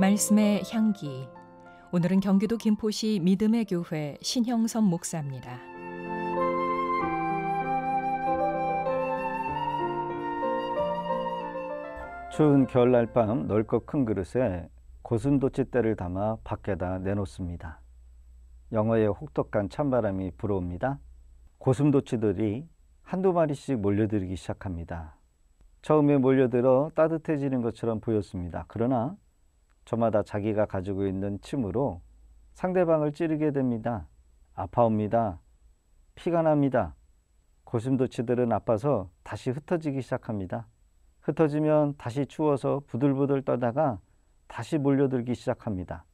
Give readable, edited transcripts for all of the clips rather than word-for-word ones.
말씀의 향기. 오늘은 경기도 김포시 믿음의 교회 신형섭 목사입니다. 추운 겨울날 밤 넓고 큰 그릇에 고슴도치떼를 담아 밖에다 내놓습니다. 영하의 혹독한 찬바람이 불어옵니다. 고슴도치들이 한두 마리씩 몰려들기 시작합니다. 처음에 몰려들어 따뜻해지는 것처럼 보였습니다. 그러나 저마다 자기가 가지고 있는 침으로 상대방을 찌르게 됩니다. 아파옵니다. 피가 납니다. 고슴도치들은 아파서 다시 흩어지기 시작합니다. 흩어지면 다시 추워서 부들부들 떠다가 다시 몰려들기 시작합니다.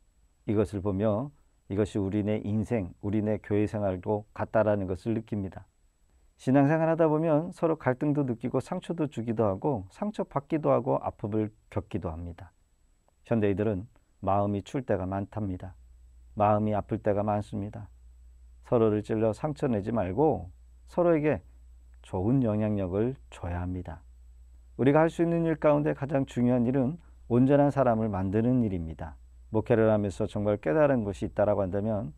이것을 보며 이것이 우리네 인생, 우리네 교회 생활도 같다라는 것을 느낍니다. 신앙생활 하다 보면 서로 갈등도 느끼고 상처도 주기도 하고 상처받기도 하고 아픔을 겪기도 합니다. 현대인들은 마음이 추울 때가 많답니다. 마음이 아플 때가 많습니다. 서로를 찔러 상처내지 말고 서로에게 좋은 영향력을 줘야 합니다. 우리가 할 수 있는 일 가운데 가장 중요한 일은 온전한 사람을 만드는 일입니다. 목회를 하면서 정말 깨달은 것이 있다고 한다면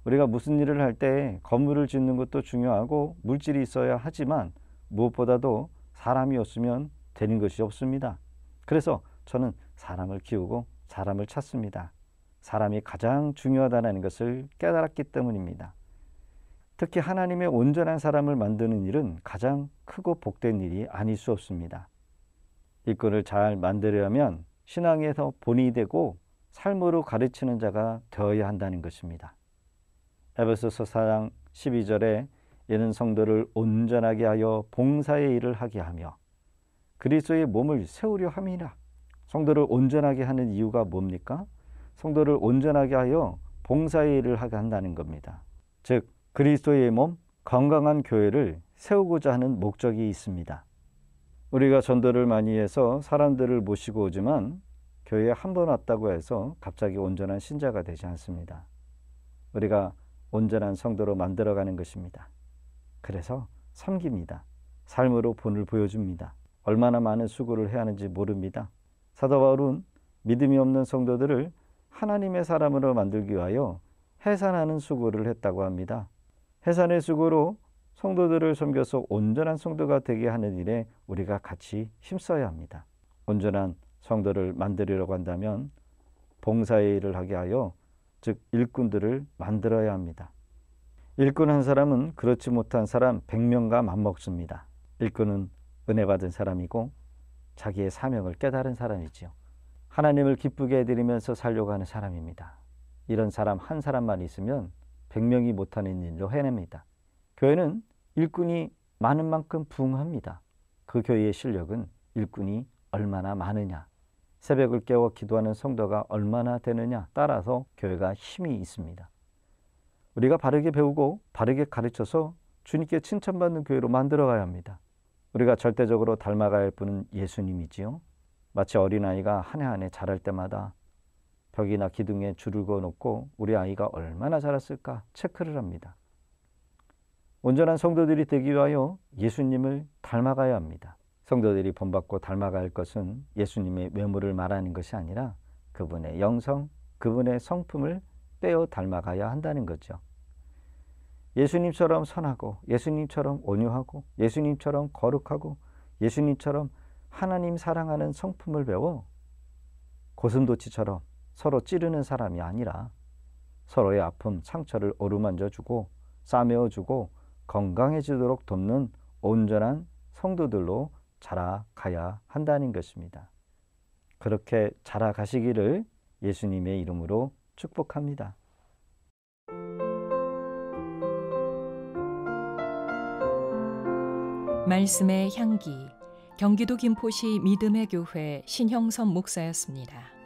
우리가 무슨 일을 할 때 건물을 짓는 것도 중요하고 물질이 있어야 하지만 무엇보다도 사람이 없으면 되는 것이 없습니다. 그래서 저는 사람을 키우고 사람을 찾습니다. 사람이 가장 중요하다는 것을 깨달았기 때문입니다. 특히 하나님의 온전한 사람을 만드는 일은 가장 크고 복된 일이 아닐 수 없습니다. 일꾼을 잘 만들려면 신앙에서 본이 되고 삶으로 가르치는 자가 되어야 한다는 것입니다. 에베소서 4장 12절에 이는 성도를 온전하게 하여 봉사의 일을 하게 하며 그리스도의 몸을 세우려 함이라. 성도를 온전하게 하는 이유가 뭡니까? 성도를 온전하게 하여 봉사의 일을 하게 한다는 겁니다. 즉 그리스도의 몸, 건강한 교회를 세우고자 하는 목적이 있습니다. 우리가 전도를 많이 해서 사람들을 모시고 오지만 교회에 한 번 왔다고 해서 갑자기 온전한 신자가 되지 않습니다. 우리가 온전한 성도로 만들어가는 것입니다. 그래서 섬깁니다. 삶으로 본을 보여줍니다. 얼마나 많은 수고를 해야 하는지 모릅니다. 사도 바울은 믿음이 없는 성도들을 하나님의 사람으로 만들기 위하여 해산하는 수고를 했다고 합니다. 해산의 수고로 성도들을 섬겨서 온전한 성도가 되게 하는 일에 우리가 같이 힘써야 합니다. 온전한 성도를 만들려고 한다면 봉사의 일을 하게 하여 즉 일꾼들을 만들어야 합니다. 일꾼 한 사람은 그렇지 못한 사람 100명과 맞먹습니다. 일꾼은 은혜 받은 사람이고 자기의 사명을 깨달은 사람이지요. 하나님을 기쁘게 해드리면서 살려고 하는 사람입니다. 이런 사람 한 사람만 있으면 100명이 못하는 일로 해냅니다. 교회는 일꾼이 많은 만큼 부흥합니다. 그 교회의 실력은 일꾼이 얼마나 많으냐, 새벽을 깨워 기도하는 성도가 얼마나 되느냐 따라서 교회가 힘이 있습니다. 우리가 바르게 배우고 바르게 가르쳐서 주님께 칭찬받는 교회로 만들어가야 합니다. 우리가 절대적으로 닮아가야 할 분은 예수님이지요. 마치 어린아이가 한 해 한 해 자랄 때마다 벽이나 기둥에 줄을 그어놓고 우리 아이가 얼마나 자랐을까 체크를 합니다. 온전한 성도들이 되기 위하여 예수님을 닮아가야 합니다. 성도들이 본받고 닮아가야 할 것은 예수님의 외모를 말하는 것이 아니라 그분의 영성, 그분의 성품을 빼어 닮아가야 한다는 거죠. 예수님처럼 선하고 예수님처럼 온유하고 예수님처럼 거룩하고 예수님처럼 하나님 사랑하는 성품을 배워 고슴도치처럼 서로 찌르는 사람이 아니라 서로의 아픔, 상처를 어루만져주고 싸매어주고 건강해지도록 돕는 온전한 성도들로 자라가야 한다는 것입니다. 그렇게 자라가시기를 예수님의 이름으로 축복합니다. 말씀의 향기. 경기도 김포시 믿음의 교회 신형섭 목사였습니다.